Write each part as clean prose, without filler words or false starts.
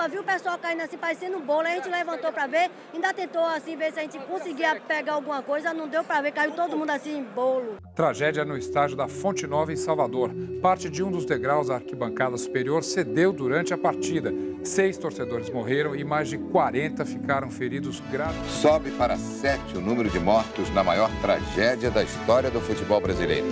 só viu o pessoal caindo assim, parecendo um bolo, a gente levantou para ver, ainda tentou assim, ver se a gente conseguia pegar alguma coisa, não deu para ver, caiu todo mundo assim em bolo. Tragédia no estádio da Fonte Nova, em Salvador. Parte de um dos degraus da arquibancada superior cedeu durante a partida. 6 torcedores morreram e mais de 40 ficaram feridos graves. Sobe para 7 o número de mortos na maior tragédia da história do futebol brasileiro.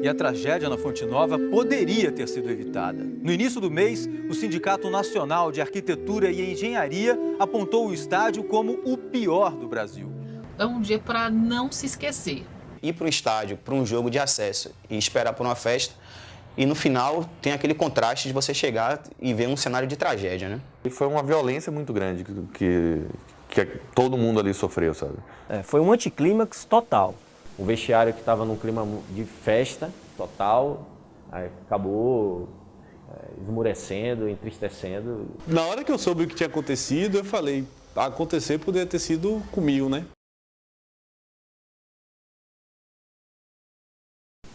E a tragédia na Fonte Nova poderia ter sido evitada. No início do mês, o Sindicato Nacional de Arquitetura e Engenharia apontou o estádio como o pior do Brasil. É um dia para não se esquecer. Ir para o estádio, para um jogo de acesso e esperar por uma festa, e no final tem aquele contraste de você chegar e ver um cenário de tragédia, né? E foi uma violência muito grande que todo mundo ali sofreu, sabe? Foi um anticlímax total. O vestiário que estava num clima de festa total, acabou esmurecendo, entristecendo. Na hora que eu soube o que tinha acontecido, eu falei, acontecer poderia ter sido comigo, né?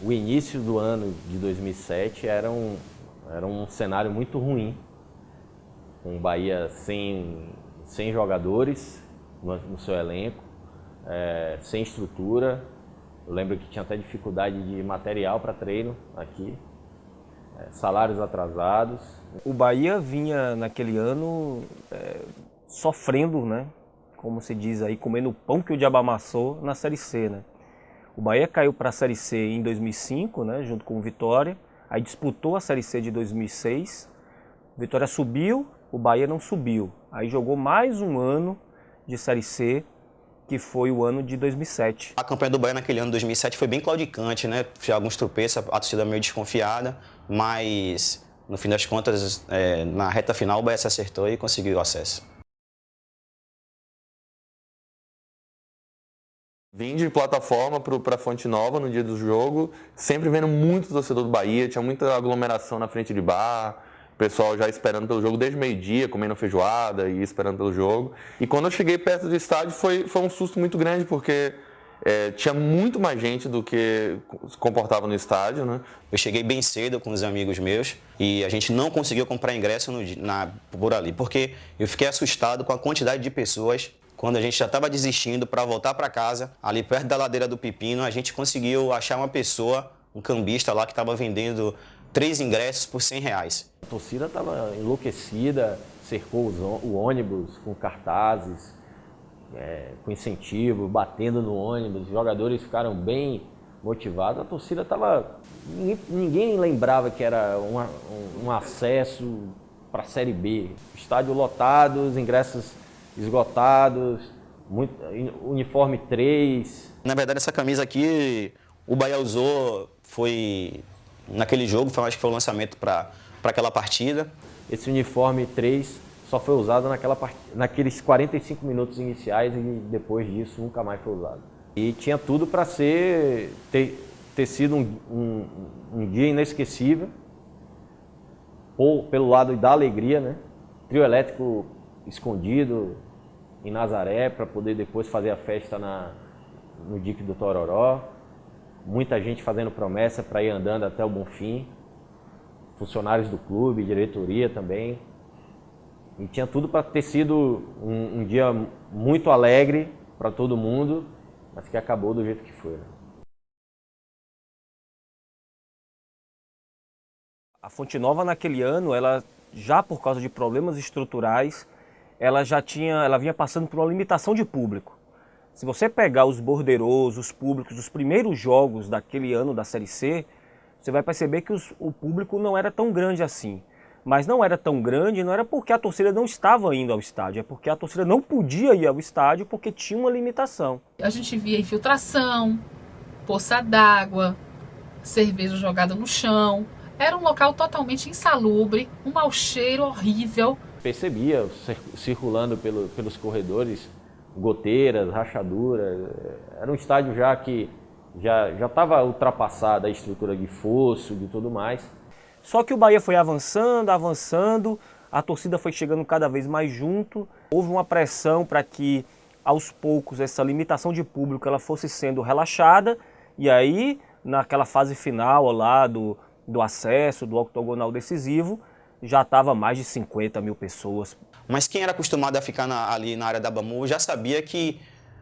O início do ano de 2007 era um cenário muito ruim, com o Bahia sem jogadores no seu elenco, sem estrutura. Eu lembro que tinha até dificuldade de material para treino aqui, salários atrasados. O Bahia vinha naquele ano sofrendo, né? Como se diz aí, comendo o pão que o diabo amassou na Série C, né? O Bahia caiu para a Série C em 2005, né, junto com o Vitória, aí disputou a Série C de 2006, o Vitória subiu, o Bahia não subiu, aí jogou mais um ano de Série C, que foi o ano de 2007. A campanha do Bahia naquele ano, 2007, foi bem claudicante, né? Tinha alguns tropeços, a torcida meio desconfiada, mas no fim das contas, na reta final, o Bahia se acertou e conseguiu o acesso. Vim de plataforma para Fonte Nova no dia do jogo, sempre vendo muito torcedor do Bahia, tinha muita aglomeração na frente de bar, o pessoal já esperando pelo jogo desde meio-dia, comendo feijoada e esperando pelo jogo. E quando eu cheguei perto do estádio foi um susto muito grande, porque tinha muito mais gente do que se comportava no estádio, né? Eu cheguei bem cedo com os amigos meus e a gente não conseguiu comprar ingresso por ali, porque eu fiquei assustado com a quantidade de pessoas. Quando a gente já estava desistindo para voltar para casa, ali perto da ladeira do Pepino, a gente conseguiu achar uma pessoa, um cambista lá que estava vendendo 3 ingressos por R$100. A torcida estava enlouquecida, cercou o ônibus com cartazes, com incentivo, batendo no ônibus, os jogadores ficaram bem motivados. A torcida estava... Ninguém lembrava que era um acesso para a Série B. Estádio lotado, os ingressos esgotados, uniforme 3. Na verdade, essa camisa aqui, o Bahia usou, foi naquele jogo, acho que foi o lançamento para aquela partida. Esse uniforme 3 só foi usado naqueles 45 minutos iniciais e depois disso nunca mais foi usado. E tinha tudo para ter sido um dia inesquecível, ou pelo lado da alegria, né? Trio elétrico escondido em Nazaré para poder depois fazer a festa no dique do Tororó. Muita gente fazendo promessa para ir andando até o Bonfim. Funcionários do clube, diretoria também. E tinha tudo para ter sido um dia muito alegre para todo mundo, mas que acabou do jeito que foi, né? A Fonte Nova naquele ano, ela já por causa de problemas estruturais, ela vinha passando por uma limitação de público. Se você pegar os borderôs, os públicos dos primeiros jogos daquele ano da Série C, você vai perceber que o público não era tão grande assim. Mas não era tão grande, não era porque a torcida não estava indo ao estádio, é porque a torcida não podia ir ao estádio porque tinha uma limitação. A gente via infiltração, poça d'água, cerveja jogada no chão. Era um local totalmente insalubre, um mau cheiro horrível. Percebia, circulando pelos corredores, goteiras, rachaduras. Era um estádio já que já estava ultrapassada a estrutura de fosso, de tudo mais. Só que o Bahia foi avançando, a torcida foi chegando cada vez mais junto. Houve uma pressão para que, aos poucos, essa limitação de público ela fosse sendo relaxada. E aí, naquela fase final lá do acesso, do octogonal decisivo, já estava mais de 50 mil pessoas. Mas quem era acostumado a ficar ali na área da Bamu já sabia que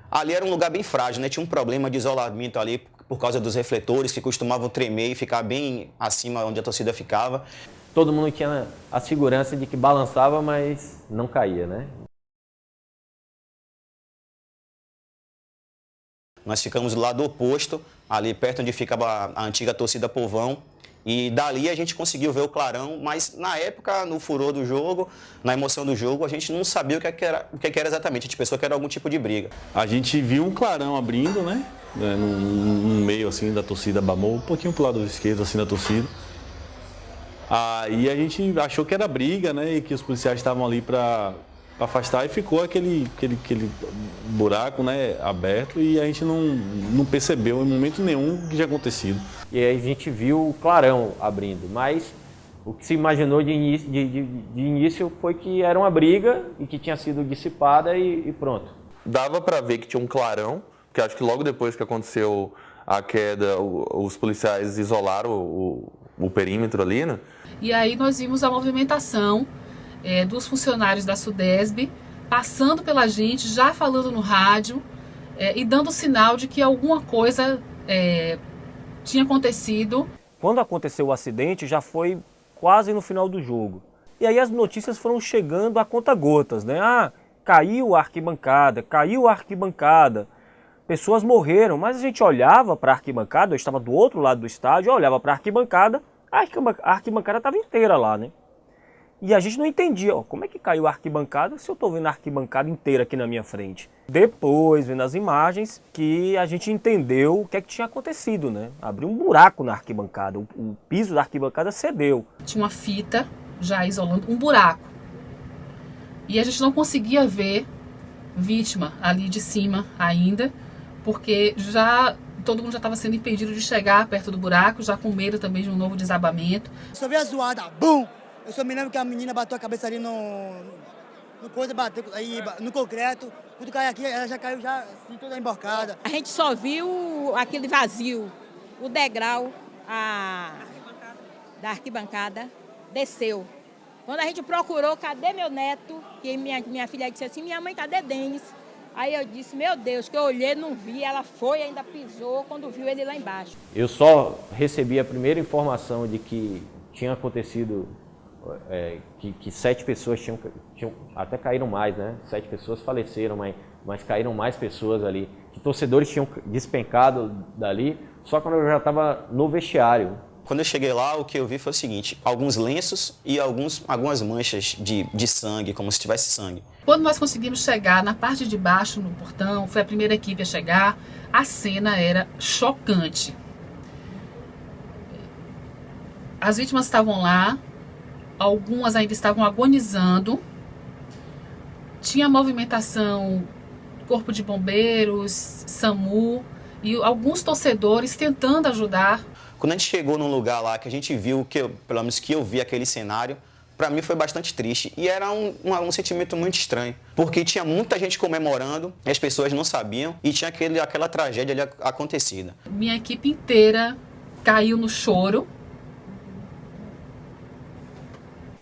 ali era um lugar bem frágil, né? Tinha um problema de isolamento ali por causa dos refletores que costumavam tremer e ficar bem acima onde a torcida ficava. Todo mundo tinha a segurança de que balançava, mas não caía, né? Nós ficamos do lado oposto, ali perto onde ficava a antiga torcida Povão. E dali a gente conseguiu ver o clarão, mas na época, no furor do jogo, na emoção do jogo, a gente não sabia o que era exatamente. A gente pensou que era algum tipo de briga. A gente viu um clarão abrindo, né? No meio assim da torcida Bamu, um pouquinho pro lado esquerdo assim da torcida. Aí a gente achou que era briga, né? E que os policiais estavam ali para afastar e ficou aquele buraco, né, aberto, e a gente não percebeu em momento nenhum o que tinha acontecido. E aí a gente viu o clarão abrindo, mas o que se imaginou de início foi que era uma briga e que tinha sido dissipada e pronto. Dava para ver que tinha um clarão, porque acho que logo depois que aconteceu a queda, os policiais isolaram o perímetro ali, né? E aí nós vimos a movimentação dos funcionários da Sudesb, passando pela gente, já falando no rádio e dando sinal de que alguma coisa tinha acontecido. Quando aconteceu o acidente, já foi quase no final do jogo. E aí as notícias foram chegando a conta-gotas, né? Caiu a arquibancada, pessoas morreram, mas a gente olhava para a arquibancada, eu estava do outro lado do estádio, eu olhava para a arquibancada estava inteira lá, né? E a gente não entendia, como é que caiu a arquibancada se eu estou vendo a arquibancada inteira aqui na minha frente. Depois, vendo as imagens, que a gente entendeu o que é que tinha acontecido, né? Abriu um buraco na arquibancada, o piso da arquibancada cedeu. Tinha uma fita já isolando um buraco. E a gente não conseguia ver vítima ali de cima ainda, porque todo mundo já estava sendo impedido de chegar perto do buraco, já com medo também de um novo desabamento. Só vi a zoada, bum! Eu só me lembro que a menina bateu a cabeça ali no coisa, bateu aí no concreto. Quando caiu aqui, ela já caiu assim, toda emborcada. A gente só viu aquele vazio, o degrau da arquibancada desceu. Quando a gente procurou, cadê meu neto? Que minha filha disse assim, minha mãe, cadê Denis? Aí eu disse, meu Deus, que eu olhei, não vi, ela foi, ainda pisou quando viu ele lá embaixo. Eu só recebi a primeira informação de que tinha acontecido, que 7 pessoas tinham, até caíram mais, né? 7 pessoas faleceram, mas caíram mais pessoas ali. Que torcedores tinham despencado dali, só quando eu já estava no vestiário. Quando eu cheguei lá, o que eu vi foi o seguinte, alguns lenços e algumas manchas de sangue, como se tivesse sangue. Quando nós conseguimos chegar na parte de baixo, no portão, foi a primeira equipe a chegar, a cena era chocante. As vítimas estavam lá, algumas ainda estavam agonizando, tinha movimentação, corpo de bombeiros, SAMU e alguns torcedores tentando ajudar. Quando a gente chegou num lugar lá que a gente viu, pelo menos que eu vi aquele cenário, para mim foi bastante triste. E era um sentimento muito estranho, porque tinha muita gente comemorando, e as pessoas não sabiam, e tinha aquela tragédia ali acontecida. Minha equipe inteira caiu no choro.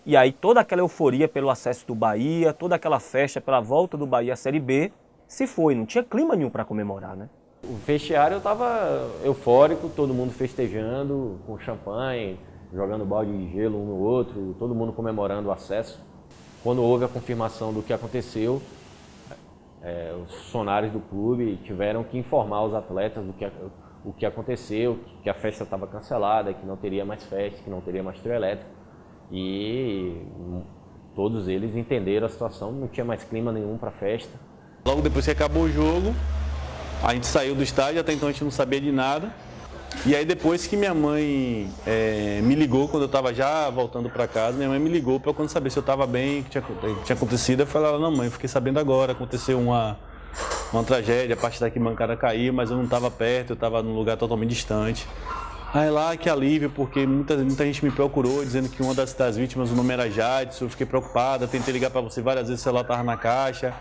E aí toda aquela euforia pelo acesso do Bahia, toda aquela festa pela volta do Bahia à Série B, se foi, não tinha clima nenhum para comemorar, né? O vestiário estava eufórico, todo mundo festejando, com champanhe, jogando balde de gelo um no outro, todo mundo comemorando o acesso. Quando houve a confirmação do que aconteceu, os funcionários do clube tiveram que informar os atletas o que aconteceu, que a festa estava cancelada, que não teria mais festa, que não teria mais trio elétrico. E todos eles entenderam a situação, não tinha mais clima nenhum para a festa. Logo depois que acabou o jogo, a gente saiu do estádio, até então a gente não sabia de nada. E aí depois que minha mãe me ligou, quando eu estava já voltando para casa, minha mãe me ligou para quando saber se eu estava bem, o que tinha acontecido. Eu falei, não mãe, eu fiquei sabendo agora, aconteceu uma tragédia, a parte da arquibancada caiu, mas eu não estava perto, eu estava num lugar totalmente distante. Aí lá, que alívio, porque muita gente me procurou, dizendo que uma das vítimas, o nome era Jadson, eu fiquei preocupada, tentei ligar para você várias vezes, o celular estava na caixa.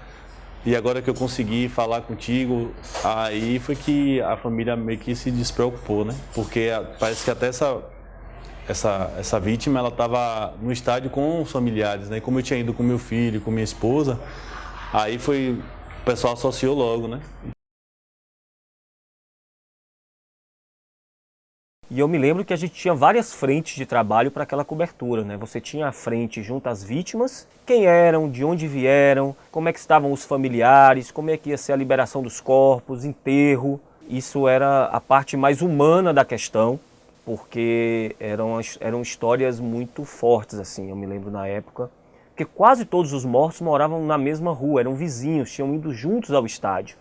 E agora que eu consegui falar contigo, aí foi que a família meio que se despreocupou, né? Porque parece que até essa vítima, ela estava no estádio com os familiares, né? E como eu tinha ido com meu filho, com minha esposa, aí o pessoal associou logo, né? E eu me lembro que a gente tinha várias frentes de trabalho para aquela cobertura, né? Você tinha a frente junto às vítimas, quem eram, de onde vieram, como é que estavam os familiares, como é que ia ser a liberação dos corpos, enterro. Isso era a parte mais humana da questão, porque eram histórias muito fortes, assim, eu me lembro na época. Porque quase todos os mortos moravam na mesma rua, eram vizinhos, tinham ido juntos ao estádio.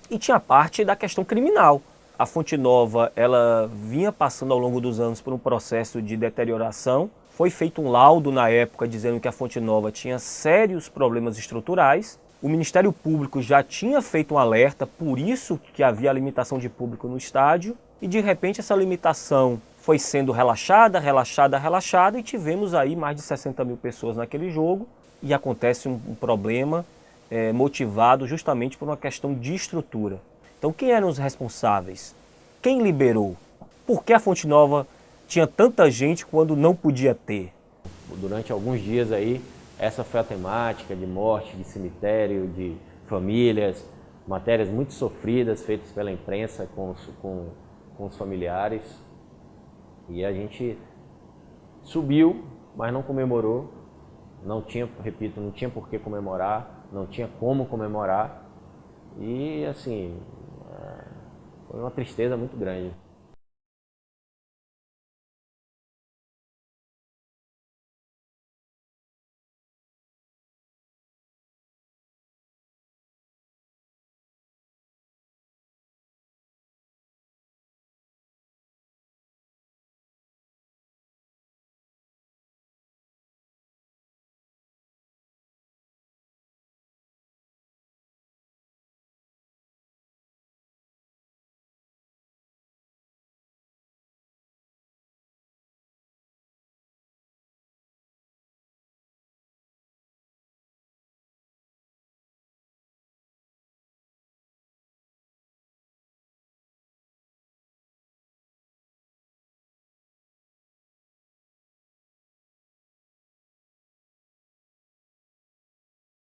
E tinha a parte da questão criminal. A Fonte Nova, ela vinha passando ao longo dos anos por um processo de deterioração. Foi feito um laudo na época dizendo que a Fonte Nova tinha sérios problemas estruturais. O Ministério Público já tinha feito um alerta, por isso que havia limitação de público no estádio. E de repente essa limitação foi sendo relaxada e tivemos aí mais de 60 mil pessoas naquele jogo. E acontece um problema motivado justamente por uma questão de estrutura. Então, quem eram os responsáveis? Quem liberou? Por que a Fonte Nova tinha tanta gente quando não podia ter? Durante alguns dias aí, essa foi a temática de morte, de cemitério, de famílias, matérias muito sofridas feitas pela imprensa com os familiares. E a gente subiu, mas não comemorou. Não tinha, repito, não tinha por que comemorar, não tinha como comemorar. E assim, foi uma tristeza muito grande.